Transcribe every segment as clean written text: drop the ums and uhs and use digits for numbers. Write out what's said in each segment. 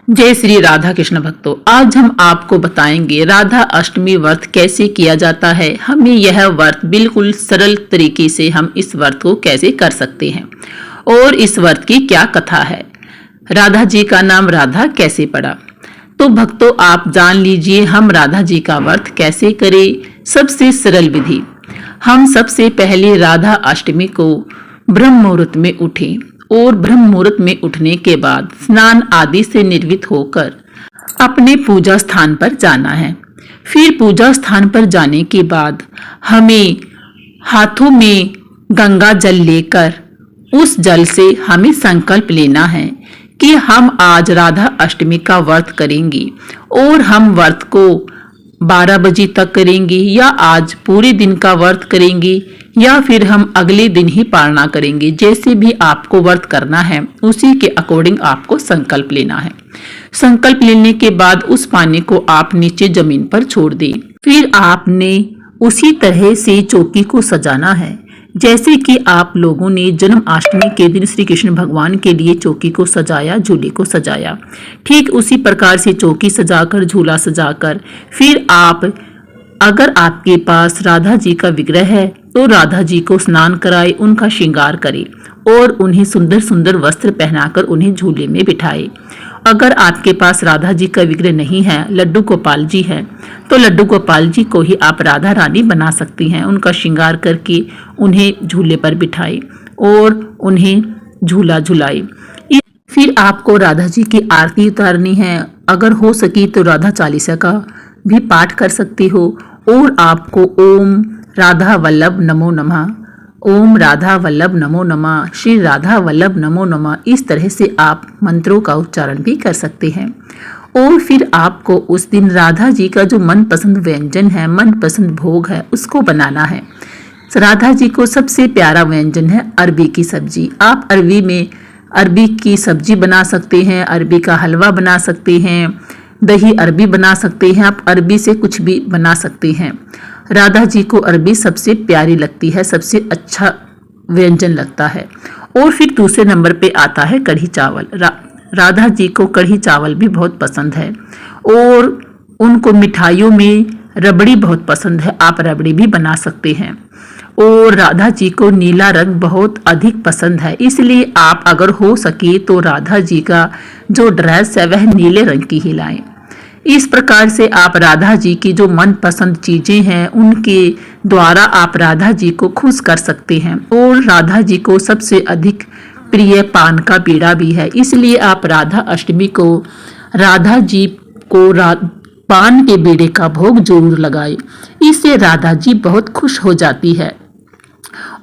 जय श्री राधा कृष्ण भक्तों, आज हम आपको बताएंगे राधा अष्टमी व्रत कैसे किया जाता है। हमें यह व्रत बिल्कुल सरल तरीके से हम इस व्रत को कैसे कर सकते हैं और इस व्रत की क्या कथा है। राधा जी का नाम राधा कैसे पड़ा, तो भक्तों आप जान लीजिए हम राधा जी का व्रत कैसे करें। सबसे सरल विधि, हम सबसे पहले राधा अष्टमी को ब्रह्म मुहूर्त में उठें और ब्रह्म मुहूर्त में उठने के बाद स्नान आदि से निर्वित होकर अपने पूजा स्थान पर जाना है। फिर पूजा स्थान पर जाने के बाद हमें हाथों में गंगा जल लेकर उस जल से हमें संकल्प लेना है कि हम आज राधा अष्टमी का व्रत करेंगे और हम व्रत को 12 बजे तक करेंगे या आज पूरे दिन का व्रत करेंगे या फिर हम अगले दिन ही पालना करेंगे। जैसे भी आपको व्रत करना है उसी के अकॉर्डिंग आपको संकल्प लेना है। संकल्प लेने के बाद उस पानी को आप नीचे जमीन पर छोड़ दें। फिर आपने उसी तरह से चौकी को सजाना है जैसे कि आप लोगों ने जन्माष्टमी के दिन श्री कृष्ण भगवान के लिए चौकी को सजाया, झूले को सजाया। ठीक उसी प्रकार से चौकी सजाकर, झूला सजाकर फिर आप, अगर आपके पास राधा जी का विग्रह है तो राधा जी को स्नान कराए, उनका श्रृंगार करे और उन्हें सुंदर सुंदर वस्त्र पहनाकर उन्हें झूले में बिठाए। अगर आपके पास राधा जी का विग्रह नहीं है, लड्डू गोपाल जी है, तो लड्डू गोपाल जी को ही आप राधा रानी बना सकती हैं। उनका श्रृंगार करके उन्हें झूले पर बिठाए और उन्हें झूला झुलाए। फिर आपको राधा जी की आरती उतारनी है। अगर हो सकी तो राधा चालीसा का भी पाठ कर सकती हो और आपको ओम राधा वल्लभ नमो नमः, ओम राधा वल्लभ नमो नमः, श्री राधा वल्लभ नमो नमः, इस तरह से आप मंत्रों का उच्चारण भी कर सकते हैं। और फिर आपको उस दिन राधा जी का जो मनपसंद व्यंजन है, मनपसंद भोग है, उसको बनाना है। राधा जी को सबसे प्यारा व्यंजन है अरबी की सब्जी। आप अरबी की सब्जी बना सकते हैं, अरबी का हलवा बना सकते हैं, दही अरबी बना सकते हैं, आप अरबी से कुछ भी बना सकते हैं। राधा जी को अरबी सबसे प्यारी लगती है, सबसे अच्छा व्यंजन लगता है। और फिर दूसरे नंबर पे आता है कढ़ी चावल। राधा जी को कढ़ी चावल भी बहुत पसंद है और उनको मिठाइयों में रबड़ी बहुत पसंद है, आप रबड़ी भी बना सकते हैं। और राधा जी को नीला रंग बहुत अधिक पसंद है, इसलिए आप अगर हो सके तो राधा जी का जो ड्रेस है वह नीले रंग की ही लाएं। इस प्रकार से आप राधा जी की जो मनपसंद चीजें हैं उनके द्वारा आप राधा जी को खुश कर सकते हैं। और राधा जी को सबसे अधिक प्रिय पान का बीड़ा भी है, इसलिए आप राधा अष्टमी को राधा जी को पान के बीड़े का भोग जरूर लगाएं। इससे राधा जी बहुत खुश हो जाती है।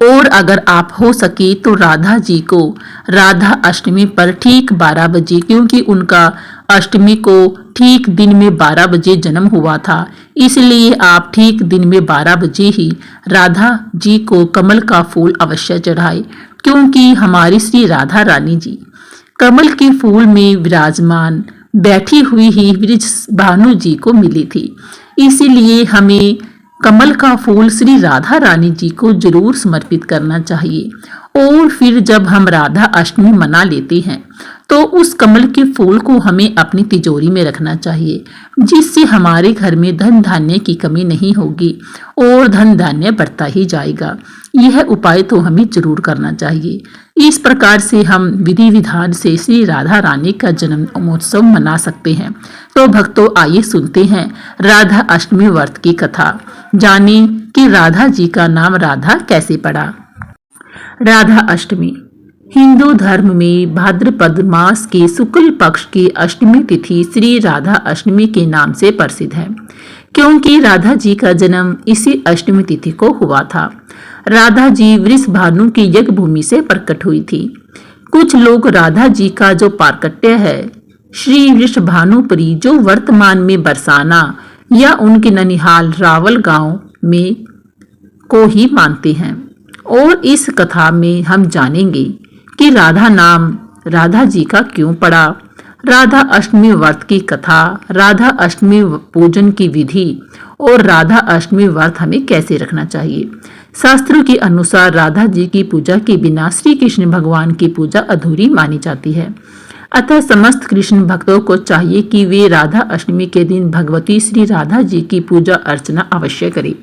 और अगर आप हो सके तो राधा जी को राधा अष्टमी पर ठीक 12 बजे, क्योंकि उनका अष्टमी को ठीक दिन में 12 बजे जन्म हुआ था, इसलिए आप ठीक दिन में 12 बजे ही राधा जी को कमल का फूल अवश्य चढ़ाए। क्योंकि हमारी श्री राधा रानी जी कमल के फूल में विराजमान बैठी हुई ही ब्रज भानु जी को मिली थी, इसीलिए हमें कमल का फूल श्री राधा रानी जी को जरूर समर्पित करना चाहिए। और फिर जब हम राधा अष्टमी मना लेते हैं तो उस कमल के फूल को हमें अपनी तिजोरी में रखना चाहिए, जिससे हमारे घर में धन धान्य की कमी नहीं होगी और धन धान्य बढ़ता ही जाएगा। यह उपाय तो हमें जरूर करना चाहिए। इस प्रकार से हम विधि विधान से श्री राधा रानी का जन्म महोत्सव मना सकते हैं। तो भक्तों आइए सुनते हैं राधा अष्टमी व्रत की कथा, जाने कि राधा जी का नाम राधा कैसे पड़ा। राधा अष्टमी हिंदू धर्म में भाद्रपद मास के शुक्ल पक्ष की अष्टमी तिथि श्री राधा अष्टमी के नाम से प्रसिद्ध है, क्योंकि राधा जी का जन्म इसी अष्टमी तिथि को हुआ था। राधा जी वृष भानु की यज्ञ भूमि से प्रकट हुई थी। कुछ लोग राधा जी का जो प्राकट्य है श्री वृष भानुपुरी, जो वर्तमान में बरसाना या उनके ननिहाल रावल गांव में को ही मानते हैं। और इस कथा में हम जानेंगे कि राधा नाम राधा जी का क्यों पड़ा, राधा अष्टमी व्रत की कथा, राधा अष्टमी पूजन की विधि और राधा अष्टमी व्रत हमें कैसे रखना चाहिए। शास्त्रों के अनुसार राधा जी की पूजा के बिना श्री कृष्ण भगवान की पूजा अधूरी मानी जाती है। अतः समस्त कृष्ण भक्तों को चाहिए कि वे राधा अष्टमी के दिन भगवती श्री राधा जी की पूजा अर्चना अवश्य करें।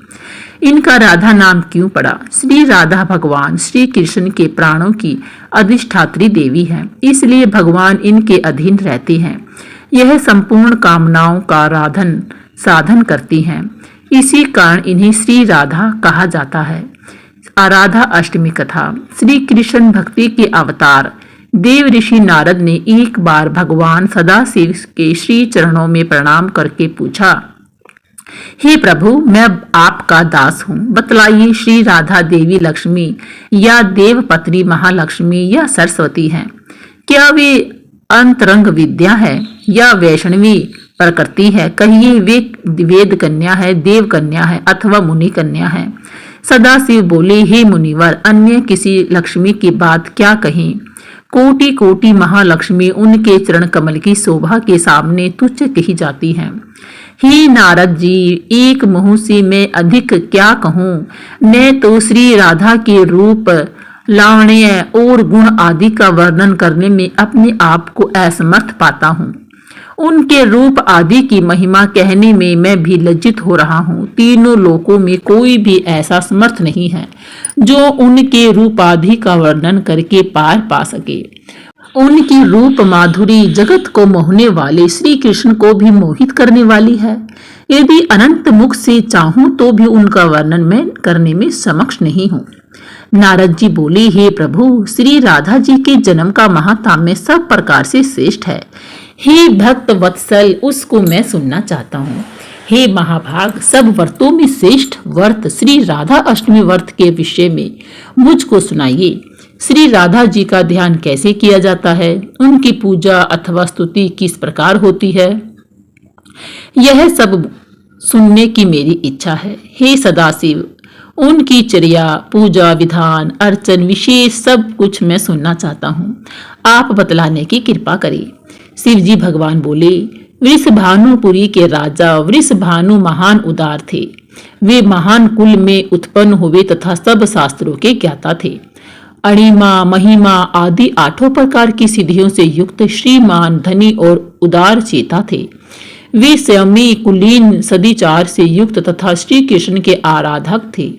इनका राधा नाम क्यों पड़ा? श्री राधा भगवान श्री कृष्ण के प्राणों की अधिष्ठात्री देवी हैं, इसलिए भगवान इनके अधीन रहते हैं। यह संपूर्ण कामनाओं का साधन करती हैं, इसी कारण इन्हें श्री राधा कहा जाता है। राधा अष्टमी कथा। श्री कृष्ण भक्ति के अवतार देव ऋषि नारद ने एक बार भगवान सदाशिव के श्री चरणों में प्रणाम करके पूछा, हे प्रभु, मैं आपका दास हूँ, बतलाइए श्री राधा देवी लक्ष्मी या देव पत्नी महालक्ष्मी या सरस्वती हैं? क्या वे अंतरंग विद्या है या वैष्णवी प्रकृति है? कहिए वे वेद कन्या है, देव कन्या है अथवा मुनि कन्या है? सदाशिव बोले, हे मुनिवर, अन्य किसी लक्ष्मी की बात क्या कहीं? कोटि कोटि महालक्ष्मी उनके चरण कमल की शोभा के सामने तुच्छ कही जाती हैं। हे नारद जी, एक मुंह से मैं अधिक क्या कहूँ? मैं तो श्री राधा के रूप, लावण्य और गुण आदि का वर्णन करने में अपने आप को असमर्थ पाता हूँ। उनके रूप आदि की महिमा कहने में मैं भी लज्जित हो रहा हूँ। तीनों लोकों में कोई भी ऐसा समर्थ नहीं है जो उनके रूप आदि का वर्णन करके पार पा सके। उनकी रूप माधुरी जगत को मोहने वाले श्री कृष्ण को भी मोहित करने वाली है। यदि अनंत मुख से चाहूं तो भी उनका वर्णन मैं करने में समक्ष नहीं हूँ। नारद जी बोले, हे प्रभु, श्री राधा जी के जन्म का महात्म्य सब प्रकार से श्रेष्ठ है। हे भक्त वत्सल, उसको मैं सुनना चाहता हूँ। हे महाभाग, सब व्रतों में श्रेष्ठ व्रत श्री राधा अष्टमी व्रत के विषय में मुझको सुनाइए। श्री राधा जी का ध्यान कैसे किया जाता है? उनकी पूजा अथवा स्तुति किस प्रकार होती है? यह सब सुनने की मेरी इच्छा है। हे सदाशिव, उनकी चर्या, पूजा विधान, अर्चन विशेष सब कुछ मैं सुनना चाहता हूँ। आप बतलाने की कृपा करें। शिव जी भगवान बोले, वृषभानुपुरी के राजा वृषभानु महान उदार थे। वे महान कुल में उत्पन्न हुए तथा सब शास्त्रों के ज्ञाता थे। अणिमा, महिमा आदि 8 प्रकार की सिद्धियों से युक्त श्रीमान, धनी और उदार चेता थे। वे संयमी, कुलीन, सदिचार से युक्त तथा श्री कृष्ण के आराधक थे।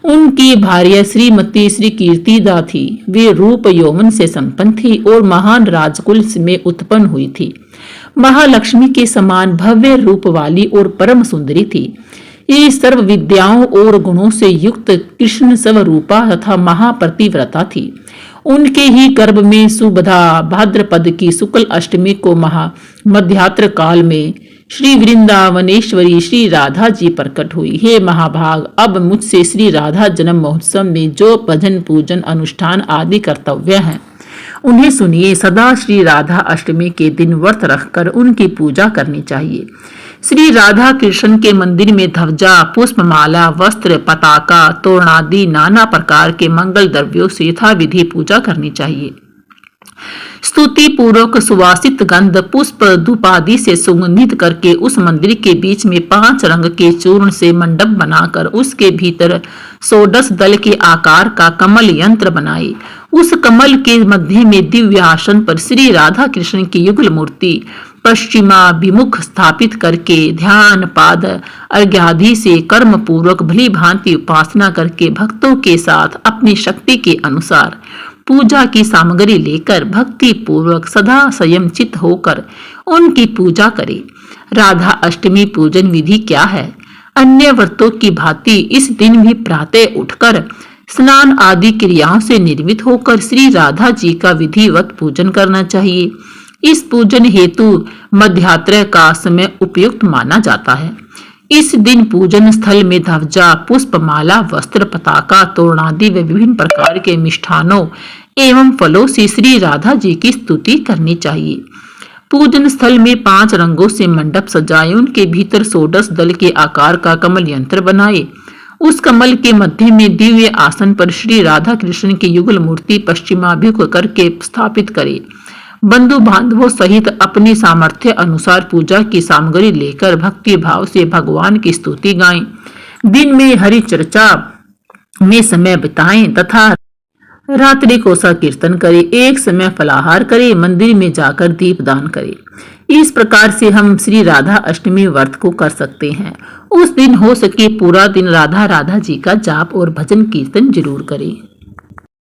उनकी भार्या श्रीमती श्री कीर्तिदा थी। वे रूप यौवन से संपन्न थी और महान राजकुल में उत्पन्न हुई थी। महालक्ष्मी के समान भव्य रूप वाली और परम सुंदरी थी। ये सर्व विद्याओं और गुणों से युक्त कृष्ण स्वरूपा तथा महाप्रतिव्रता थी। उनके ही गर्भ में सुबधा भाद्रपद की शुक्ल अष्टमी को मध्यात्र काल में श्री वृंदावनेश्वरी श्री राधा जी प्रकट हुई। हे महाभाग, अब मुझसे श्री राधा जन्म महोत्सव में जो भजन पूजन अनुष्ठान आदि कर्तव्य हैं उन्हें सुनिए। सदा श्री राधा अष्टमी के दिन व्रत रखकर उनकी पूजा करनी चाहिए। श्री राधा कृष्ण के मंदिर में ध्वजा, पुष्पमाला, वस्त्र, पताका, तोरणादि नाना प्रकार के मंगल द्रव्यों से यथाविधि पूजा करनी चाहिए। स्तुति पूर्वक सुवासित गंध, पुष्प, धूप आदि से सुगंधित करके उस मंदिर के बीच में 5 रंग के चूर्ण से मंडप बनाकर उसके भीतर 110 दल के आकार का कमल यंत्र बनाए। उस कमल के मध्य में दिव्य आसन पर श्री राधा कृष्ण की युगल मूर्ति पश्चिमाभिमुख स्थापित करके ध्यान पाद अर्घ्यादि से कर्म पूर्वक भली भांति उपासना करके भक्तों के साथ अपनी शक्ति के अनुसार पूजा की सामग्री लेकर भक्ति पूर्वक सदा संयम चित होकर उनकी पूजा करें। राधा अष्टमी पूजन विधि क्या है? अन्य व्रतों की भांति इस दिन भी प्रातः उठकर स्नान आदि क्रियाओं से निर्मित होकर श्री राधा जी का विधिवत पूजन करना चाहिए। इस पूजन हेतु मध्यात्र का समय उपयुक्त माना जाता है। इस दिन पूजन स्थल में ध्वजा, पुष्पमाला, वस्त्र, पताका, तोरणादि व विभिन्न प्रकार के मिष्ठानों एवं फलों से श्री राधा जी की स्तुति करनी चाहिए। पूजन स्थल में 5 रंगों से मंडप सजाए, उनके भीतर 110 दल के आकार का कमल यंत्र बनाए। उस कमल के मध्य में दिव्य आसन पर श्री राधा कृष्ण की युगल मूर्ति पश्चिमाभिमुख करके स्थापित करे। बंधु बांधवों सहित अपनी सामर्थ्य अनुसार पूजा की सामग्री लेकर भक्ति भाव से भगवान की स्तुति गाएं। दिन में हरि चर्चा में समय बिताएं तथा रात्रि कोसा कीर्तन करे, एक समय फलाहार करे, मंदिर में जाकर दीपदान करे। इस प्रकार से हम श्री राधा अष्टमी व्रत को कर सकते हैं। उस दिन हो सके पूरा दिन राधा राधा जी का जाप और भजन कीर्तन जरूर करें।